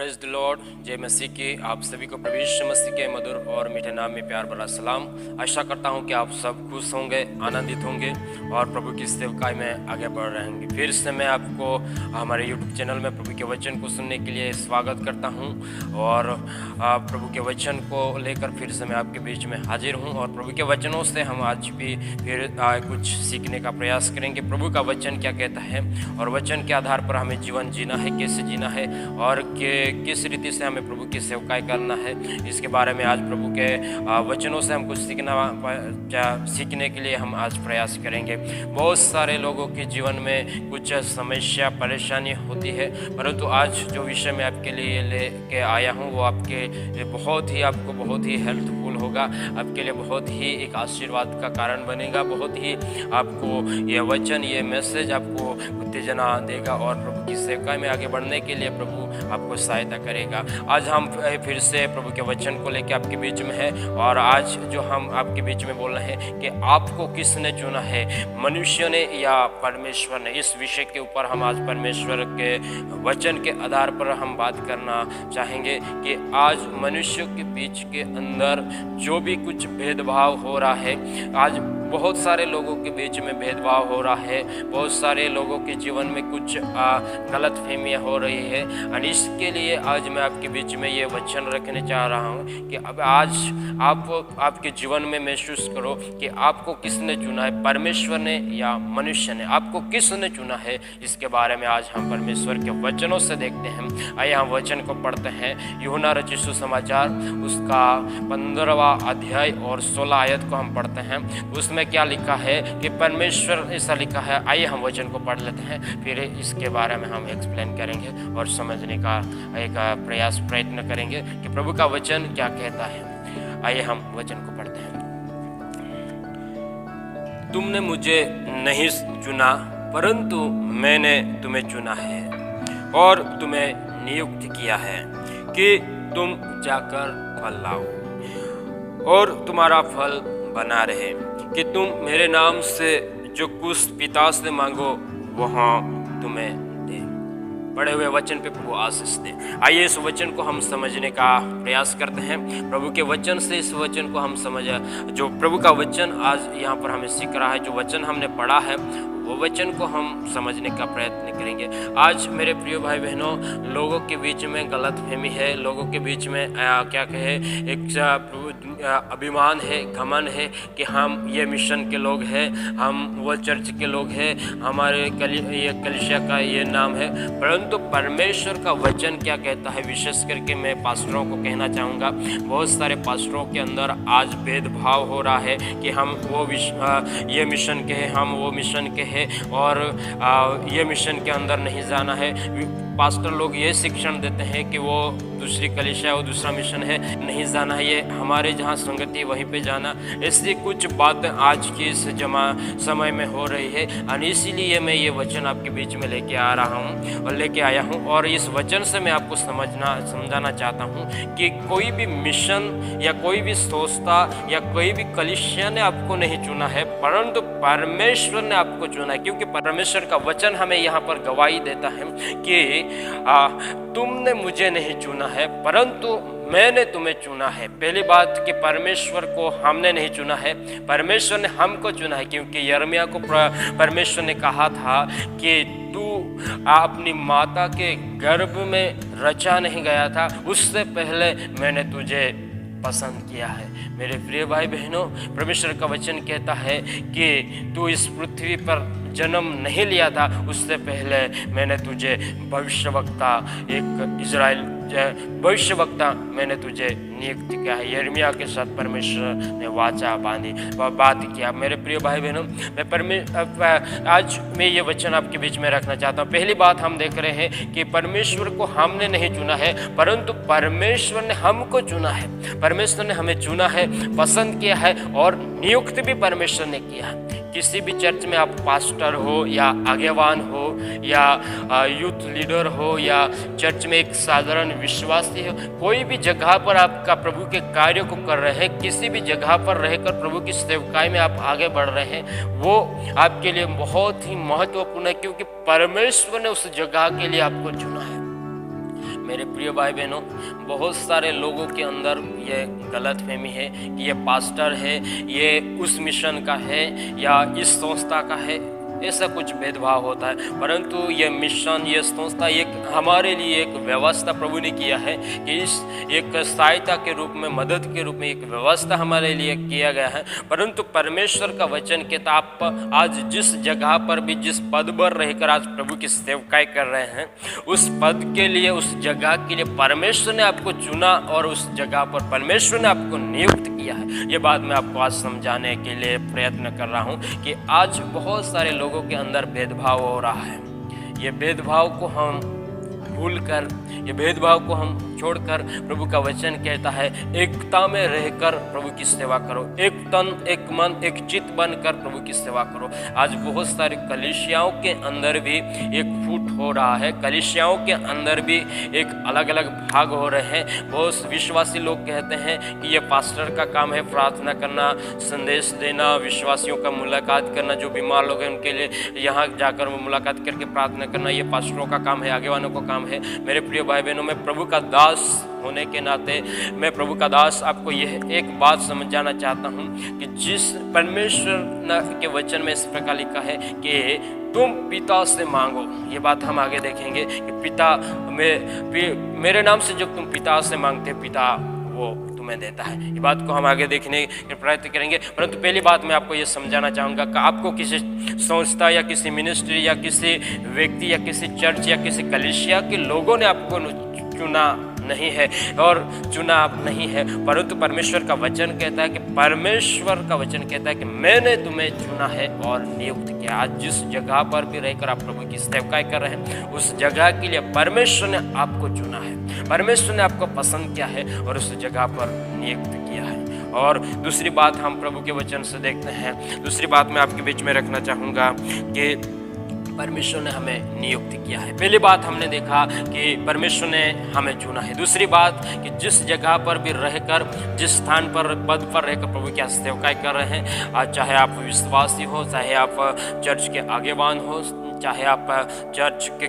Praise the Lord. जय मसीह की आप सभी को प्रभु यीशु मसीह के मधुर और मीठे नाम में प्यार भरा सलाम। आशा करता हूं कि आप सब खुश होंगे, आनंदित होंगे और प्रभु की सेवकाई में आगे बढ़ रहेंगे। फिर से मैं आपको हमारे यूट्यूब चैनल में प्रभु के वचन को सुनने के लिए स्वागत करता हूं और प्रभु के वचन को लेकर फिर से मैं आपके बीच में हाजिर हूं और प्रभु के वचनों से हम आज भी फिर कुछ सीखने का प्रयास करेंगे। प्रभु का वचन क्या कहता है और वचन के आधार पर हमें जीवन जीना है, कैसे जीना है और किस रीति से हमें प्रभु की सेवकाई करना है, इसके बारे में आज प्रभु के वचनों से हम कुछ सीखने के लिए हम आज प्रयास करेंगे। बहुत सारे लोगों के जीवन में कुछ समस्या परेशानी होती है, परंतु आज जो विषय मैं आपके लिए लेके आया हूँ वो आपके आपको बहुत ही हेल्पफुल होगा, आपके लिए बहुत ही एक आशीर्वाद का कारण बनेगा। बहुत ही आपको ये वचन, ये मैसेज आपको उत्तेजना देगा और प्रभु की सेवकाई में आगे बढ़ने के लिए प्रभु आपको सहायता करेगा। आज हम फिर से प्रभु के वचन को लेकर आपके बीच में है और आज जो हम आपके बीच में बोल रहे हैं कि आपको किसने चुना है, मनुष्य ने या परमेश्वर ने। इस विषय के ऊपर हम आज परमेश्वर के वचन के आधार पर हम बात करना चाहेंगे कि आज मनुष्य के बीच के अंदर जो भी कुछ भेदभाव हो रहा है, आज बहुत सारे लोगों के बीच में भेदभाव हो रहा है, बहुत सारे लोगों के जीवन में कुछ गलत फहमियाँ हो रही है और इसके लिए आज मैं आपके बीच में ये वचन रखने चाह रहा हूँ कि अब आज आप आपके जीवन में महसूस करो कि आपको किसने चुना है, परमेश्वर ने या मनुष्य ने। आपको किसने चुना है, इसके बारे में आज हम परमेश्वर के वचनों से देखते हैं। आइए हम वचन को पढ़ते हैं। यूहन्ना रचित सुसमाचार उसका 15वां अध्याय और 16 आयत को हम पढ़ते हैं। उसमें क्या लिखा है कि परमेश्वर ऐसा लिखा है। आइए हम वचन को पढ़ लेते हैं, फिर इसके बारे में हम एक्सप्लेन करेंगे और समझने का एक प्रयत्न करेंगे कि प्रभु का वचन क्या कहता है। आइए हम वचन को पढ़ते हैं। तुमने मुझे नहीं चुना, परंतु मैंने तुम्हें चुना है और तुम्हें नियुक्त किया है कि तुम जाकर फल लाओ और तुम्हारा फल बना रहे, कि तुम मेरे नाम से जो कुछ पिता से मांगो वहाँ तुम्हें दे। पढ़े हुए वचन पे प्रभु आशीष दे। आइए इस वचन को हम समझने का प्रयास करते हैं। प्रभु के वचन से इस वचन को हम जो प्रभु का वचन आज यहाँ पर हमें सीख रहा है, जो वचन हमने पढ़ा है वो वचन को हम समझने का प्रयत्न करेंगे। आज मेरे प्रिय भाई बहनों, लोगों के बीच में गलतफहमी है, लोगों के बीच में क्या कहे एक अभिमान है, घमंड है कि हम ये मिशन के लोग हैं, हम वो चर्च के लोग हैं, हमारे ये कलीसिया का ये नाम है। परंतु परमेश्वर का वचन क्या कहता है, विशेष करके मैं पास्टरों को कहना चाहूँगा। बहुत सारे पास्टरों के अंदर आज भेदभाव हो रहा है कि हम ये मिशन के हैं, हम वो मिशन के हैं और ये मिशन के अंदर नहीं जाना है। पास्टर लोग ये शिक्षण देते हैं कि वो दूसरी कलीसिया, वो दूसरा मिशन है, नहीं जाना है, ये हमारे जहाँ संगति वहीं पे जाना। ऐसी कुछ बातें आज की इस समय में हो रही है और इसीलिए मैं ये वचन आपके बीच में लेके आया हूँ और इस वचन से मैं आपको समझाना चाहता हूँ कि कोई भी मिशन या कोई भी संस्था या कोई भी कलीसिया ने आपको नहीं चुना है, परंतु परमेश्वर ने आपको चुना है। क्योंकि परमेश्वर का वचन हमें यहाँ पर गवाही देता है कि तुमने मुझे नहीं चुना है, परंतु मैंने तुम्हें चुना है। पहली बात कि परमेश्वर को हमने नहीं चुना है, परमेश्वर ने हमको चुना है। क्योंकि यिर्मयाह को परमेश्वर ने कहा था कि तू अपनी माता के गर्भ में रचा नहीं गया था, उससे पहले मैंने तुझे पसंद किया है। मेरे प्रिय भाई बहनों, परमेश्वर का वचन कहता है कि तू इस पृथ्वी पर जन्म नहीं लिया था, उससे पहले मैंने तुझे भविष्यवक्ता, एक इजराइल भविष्यवक्ता मैंने तुझे नियुक्त किया है। यिर्मयाह के साथ परमेश्वर ने वाचा बांधी, बात किया। मेरे प्रिय भाई बहनों, आज मैं ये वचन आपके बीच में रखना चाहता हूँ। पहली बात हम देख रहे हैं कि परमेश्वर को हमने नहीं चुना है, परंतु परमेश्वर ने हमको चुना है। परमेश्वर ने हमें चुना है, पसंद किया है और नियुक्त भी परमेश्वर ने किया है। किसी भी चर्च में आप पास्टर हो या आगेवान हो या यूथ लीडर हो या चर्च में एक साधारण विश्वासी हो, कोई भी जगह पर आपका प्रभु के कार्य को कर रहे हैं, किसी भी जगह पर रहकर प्रभु की सेवकाई में आप आगे बढ़ रहे हैं, वो आपके लिए बहुत ही महत्वपूर्ण है। क्योंकि परमेश्वर ने उस जगह के लिए आपको चुना है। मेरे प्रिय भाई बहनों, बहुत सारे लोगों के अंदर ये गलतफहमी है कि ये पास्टर है, ये उस मिशन का है या इस संस्था का है, ऐसा कुछ भेदभाव होता है। परंतु ये मिशन, ये संस्था एक हमारे लिए एक व्यवस्था प्रभु ने किया है कि इस एक सहायता के रूप में, मदद के रूप में एक व्यवस्था हमारे लिए किया गया है। परंतु परमेश्वर का वचन कहता, आप आज जिस जगह पर भी, जिस पद पर रहकर आज प्रभु की सेवकाई कर रहे हैं, उस पद के लिए, उस जगह के लिए परमेश्वर ने आपको चुना और उस जगह पर परमेश्वर ने आपको नियुक्त किया है। ये बात मैं आपको आज समझाने के लिए प्रयत्न कर रहा हूँ कि आज बहुत सारे लोगों के अंदर भेदभाव हो रहा है। ये भेदभाव को हम भूलकर, ये भेदभाव को हम छोड़कर, प्रभु का वचन कहता है एकता में रहकर प्रभु की सेवा करो, एक तन, एक मन, एक चित्त बनकर प्रभु की सेवा करो। आज बहुत सारी कलीसियाओं के अंदर भी एक फूट हो रहा है, कलीसियाओं के अंदर भी एक अलग अलग भाग हो रहे हैं। बहुत विश्वासी लोग कहते हैं कि ये पास्टर का काम है प्रार्थना करना, संदेश देना, विश्वासियों का मुलाकात करना, जो बीमार लोग हैं उनके लिए यहाँ जाकर वो मुलाकात करके प्रार्थना करना, ये पास्टरों का काम है, आगेवानों का काम है। मेरे प्रिय भाई बहनों, मैं प्रभु का दास होने के नाते, मैं प्रभु का दास आपको यह एक बात समझाना चाहता हूँ कि जिस परमेश्वर के वचन में इस प्रकार लिखा है कि तुम पिता से मांगो, ये बात हम आगे देखेंगे कि पिता मेरे नाम से जब तुम पिता से मांगते, पिता वो तुम्हें देता है। ये बात को हम आगे देखने के प्रयत्न करेंगे। परंतु पहली बात मैं आपको ये समझाना चाहूँगा कि आपको किसी संस्था या किसी मिनिस्ट्री या किसी व्यक्ति या किसी चर्च या किसी कलीसिया के लोगों ने आपको चुना नहीं है और चुना आप नहीं है, परंतु परमेश्वर का वचन कहता है कि परमेश्वर का वचन कहता है कि मैंने तुम्हें चुना है और नियुक्त किया। आज जिस जगह पर भी रहकर आप प्रभु की सेवकाई कर रहे हैं, उस जगह के लिए परमेश्वर ने आपको चुना है, परमेश्वर ने आपको पसंद किया है और उस जगह पर नियुक्त किया है। और दूसरी बात हम प्रभु के वचन से देखते हैं, दूसरी बात मैं आपके बीच में रखना चाहूँगा कि परमेश्वर ने हमें नियुक्त किया है। पहली बात हमने देखा कि परमेश्वर ने हमें चुना है। दूसरी बात कि जिस जगह पर भी रहकर, जिस स्थान पर, पद पर रहकर प्रभु की सेवकाई कर रहे हैं, आज चाहे आप विश्वासी हो, चाहे आप चर्च के आगेवान हो, चाहे आप चर्च के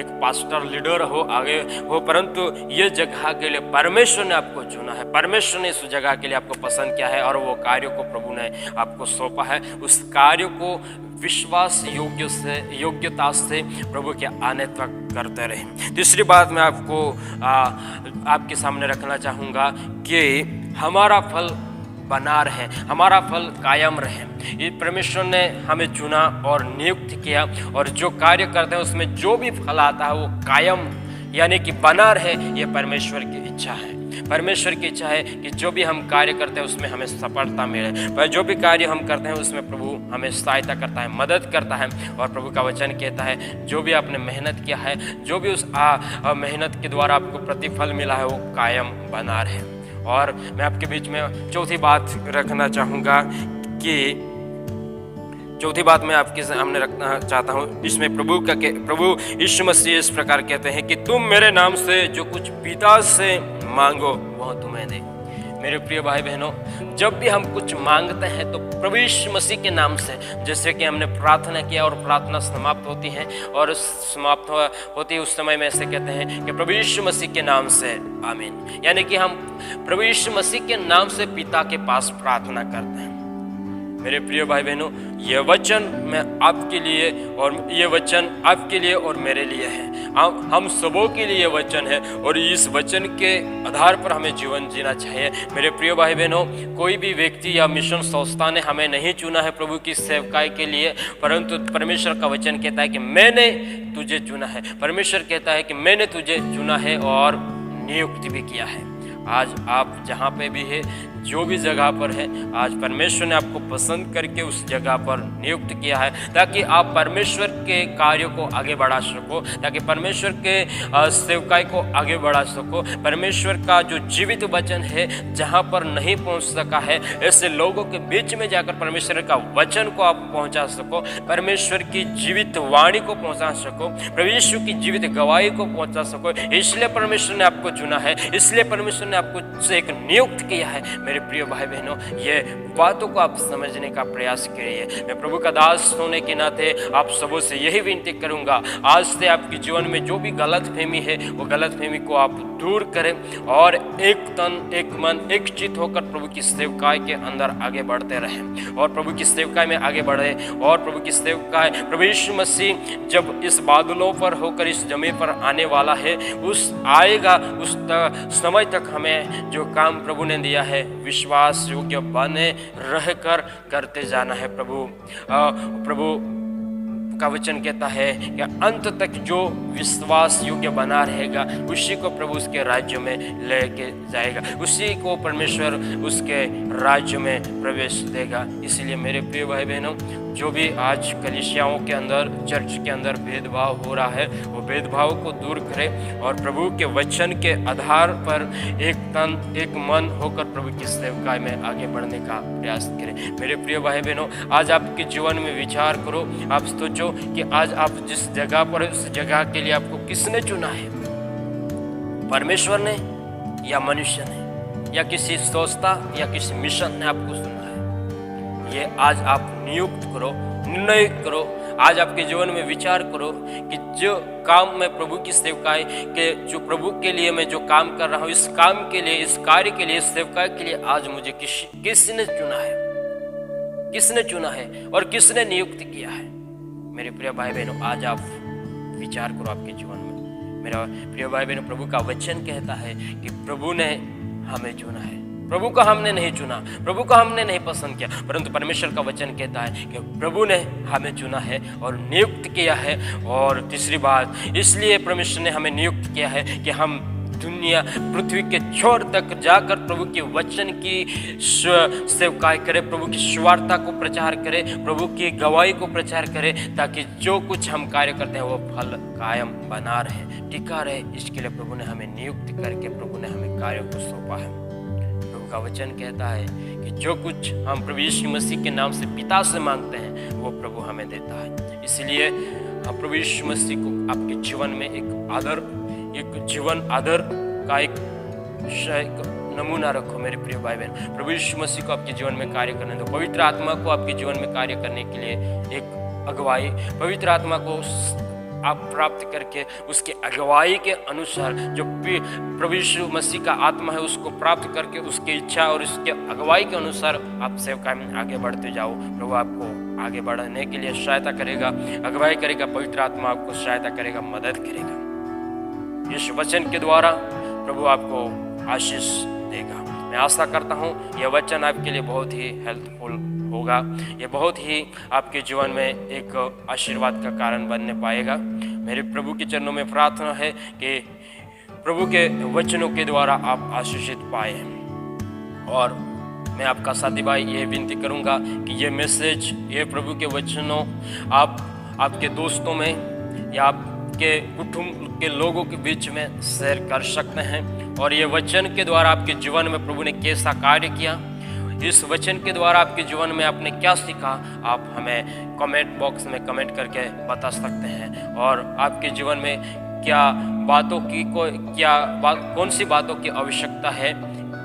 एक पास्टर लीडर हो, आगे हो, परंतु ये जगह के लिए परमेश्वर ने आपको चुना है, परमेश्वर ने इस जगह के लिए आपको पसंद किया है और वो कार्य को प्रभु ने आपको सौंपा है। उस कार्य को विश्वास योग्यता से प्रभु के आने तक करते रहे। तीसरी बात मैं आपके सामने रखना चाहूँगा कि हमारा फल बना रहे, हमारा फल कायम रहे। ये परमेश्वर ने हमें चुना और नियुक्त किया और जो कार्य करते हैं उसमें जो भी फल आता है वो कायम यानी कि बना रहे, ये परमेश्वर की इच्छा है। परमेश्वर की इच्छा है कि जो भी हम कार्य करते हैं उसमें हमें सफलता मिले, पर जो भी कार्य हम करते हैं उसमें प्रभु हमें सहायता करता है, मदद करता है। और प्रभु का वचन कहता है जो भी आपने मेहनत किया है, जो भी उस मेहनत के द्वारा आपको प्रतिफल मिला है वो कायम बना रहे। और मैं आपके बीच में चौथी बात रखना चाहूँगा कि चौथी बात मैं आपके सामने रखना चाहता हूँ, इसमें प्रभु यीशु मसीह इस प्रकार कहते हैं कि तुम मेरे नाम से जो कुछ पिता से मांगो वह तुम्हें दे। मेरे प्रिय भाई बहनों, जब भी हम कुछ मांगते हैं तो प्रभु यीशु मसीह के नाम से, जैसे कि हमने प्रार्थना किया और प्रार्थना समाप्त होती है और समाप्त होती है उस समय में ऐसे कहते हैं कि प्रभु यीशु मसीह के नाम से आमीन, यानी कि हम प्रभु यीशु मसीह के नाम से पिता के पास प्रार्थना करते हैं। मेरे प्रिय भाई बहनों, ये वचन मैं आपके लिए और ये वचन आपके लिए और मेरे लिए है, हम सबों के लिए वचन है और इस वचन के आधार पर हमें जीवन जीना चाहिए। मेरे प्रिय भाई बहनों, कोई भी व्यक्ति या मिशन संस्था ने हमें नहीं चुना है प्रभु की सेवकाई के लिए, परंतु परमेश्वर का वचन कहता है कि मैंने तुझे चुना है। परमेश्वर कहता है कि मैंने तुझे चुना है और नियुक्त भी किया है। आज आप जहाँ पे भी है, जो भी जगह पर है, आज परमेश्वर ने आपको पसंद करके उस जगह पर नियुक्त किया है ताकि आप परमेश्वर के कार्यों को आगे बढ़ा सको, ताकि परमेश्वर के सेवकाई को आगे बढ़ा सको। परमेश्वर का जो जीवित वचन है जहाँ पर नहीं पहुँच सका है, ऐसे लोगों के बीच में जाकर परमेश्वर का वचन को आप पहुँचा सको, परमेश्वर की जीवित वाणी को पहुँचा सको, प्रभु यीशु की जीवित गवाही को पहुँचा सको। इसलिए परमेश्वर ने आपको चुना है, इसलिए परमेश्वर ने आपको एक नियुक्त किया है। मेरे प्रिय भाई बहनों, ये बातों को आप समझने का प्रयास करिए। मैं प्रभु का दास होने के नाते आप सबों से यही विनती करूंगा, आज से आपके जीवन में जो भी गलतफहमी है वो गलतफहमी को आप दूर करें और एक तन, एक मन, एक चित होकर प्रभु की सेवकाई के अंदर आगे बढ़ते रहें और प्रभु की सेवकाई में आगे बढ़े। और प्रभु की सेवकाई, प्रभु यीशु मसीह जब इस बादलों पर होकर इस जमीन पर आने वाला है, उस आएगा, उस समय तक हमें जो काम प्रभु ने दिया है विश्वास योग्य बने रहकर करते जाना है। प्रभु का वचन कहता है कि अंत तक जो विश्वास योग्य बना रहेगा उसी को प्रभु उसके राज्य में लेके जाएगा, उसी को परमेश्वर उसके राज्य में प्रवेश देगा। इसलिए मेरे प्रिय भाई बहनों, जो भी आज कलीसियाओं के अंदर, चर्च के अंदर भेदभाव हो रहा है वो भेदभाव को दूर करें और प्रभु के वचन के आधार पर एक तन, एक मन होकर प्रभु की सेवकाई में आगे बढ़ने का प्रयास करें। मेरे प्रिय भाई बहनों, आज आपके जीवन में विचार करो, आप सोचो कि आज आप जिस जगह पर, उस जगह के लिए आपको किसने चुना है, परमेश्वर ने या मनुष्य ने या किसी संस्था या किसी मिशन ने आपको चुना है। ये आज आप नियुक्त करो, निर्णय करो, आज आपके जीवन में विचार करो कि जो काम मैं प्रभु की सेवकाई के, जो प्रभु के लिए मैं जो काम कर रहा हूँ, इस काम के लिए, इस कार्य के लिए, इस सेवकाई के लिए आज मुझे किसने चुना है, किसने चुना है और किसने नियुक्त किया है। मेरे प्रिय भाई बहनों, आज आप विचार करो आपके जीवन में। मेरा प्रिय भाई बहनों, प्रभु का वचन कहता है कि प्रभु ने हमें चुना है, प्रभु को हमने नहीं चुना, प्रभु को हमने नहीं पसंद किया, परंतु परमेश्वर का वचन कहता है कि प्रभु ने हमें चुना है और नियुक्त किया है। और तीसरी बात, इसलिए परमेश्वर ने हमें नियुक्त किया है कि हम दुनिया, पृथ्वी के छोर तक जाकर प्रभु के वचन की सेवकाई करें, प्रभु की सुवार्ता को प्रचार करें, प्रभु की गवाही को प्रचार करें, ताकि जो कुछ हम कार्य करते हैं वो फल कायम बना रहे, टिका रहे। इसके लिए प्रभु ने हमें नियुक्त करके प्रभु ने हमें कार्य को सौंपा है। प्रभु का वचन कहता है कि जो कुछ हम प्रभु यीशु मसीह के नाम से पिता से मांगते हैं वो प्रभु हमें देता है। इसलिए हम प्रभु यीशु मसीह को आपके जीवन में एक जीवन आदर का एक नमूना रखो। मेरे प्रिय भाई बहन, प्रभु यीशु मसीह को आपके जीवन में कार्य करने दो। पवित्र आत्मा को आपके जीवन में कार्य करने के लिए एक अगुवाई, पवित्र आत्मा को आप प्राप्त करके उसके अगुवाई के अनुसार, जो प्रभु यीशु मसीह का आत्मा है उसको प्राप्त करके उसकी इच्छा और उसके अगुवाई के अनुसार आप सेवकाई में आगे बढ़ते जाओ। प्रभु आपको आगे बढ़ने के लिए सहायता करेगा, अगुवाई करेगा, पवित्र आत्मा आपको सहायता करेगा, मदद करेगा। इस वचन के द्वारा प्रभु आपको आशीष देगा। मैं आशा करता हूँ यह वचन आपके लिए बहुत ही हेल्पफुल होगा, ये बहुत ही आपके जीवन में एक आशीर्वाद का कारण बनने पाएगा। मेरे प्रभु के चरणों में प्रार्थना है कि प्रभु के वचनों के द्वारा आप आशीषित पाए। और मैं आपका साथी भाई ये विनती करूँगा कि ये मैसेज, ये प्रभु के वचनों आप आपके दोस्तों में या आपके कुटुंब के लोगों के बीच में शेयर कर सकते हैं। और ये वचन के द्वारा आपके जीवन में प्रभु ने कैसा कार्य किया, इस वचन के द्वारा आपके जीवन में आपने क्या सीखा, आप हमें कमेंट बॉक्स में कमेंट करके बता सकते हैं। और आपके जीवन में क्या बातों की कौन सी बातों की आवश्यकता है,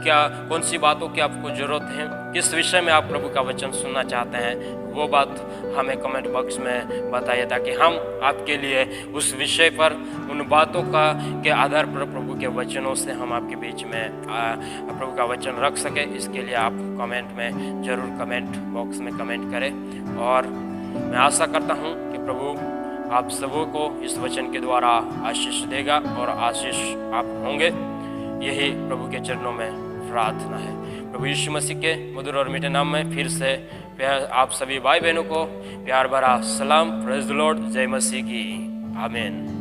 क्या कौन सी बातों की आपको ज़रूरत है, किस विषय में आप प्रभु का वचन सुनना चाहते हैं, वो बात हमें कमेंट बॉक्स में बताइए, ताकि हम आपके लिए उस विषय पर, उन बातों के आधार पर प्रभु के वचनों से हम आपके बीच में प्रभु का वचन रख सके। इसके लिए आप कमेंट में ज़रूर कमेंट बॉक्स में कमेंट करें। और मैं आशा करता हूँ कि प्रभु आप सबों को इस वचन के द्वारा आशीष देगा और आशीष आप होंगे। यही प्रभु के चरणों में प्रार्थना है। प्रभु यीशु मसीह के मधुर और मीठे नाम में फिर से आप सभी भाई बहनों को प्यार भरा सलाम। Praise the Lord. जय मसीह की। आमीन।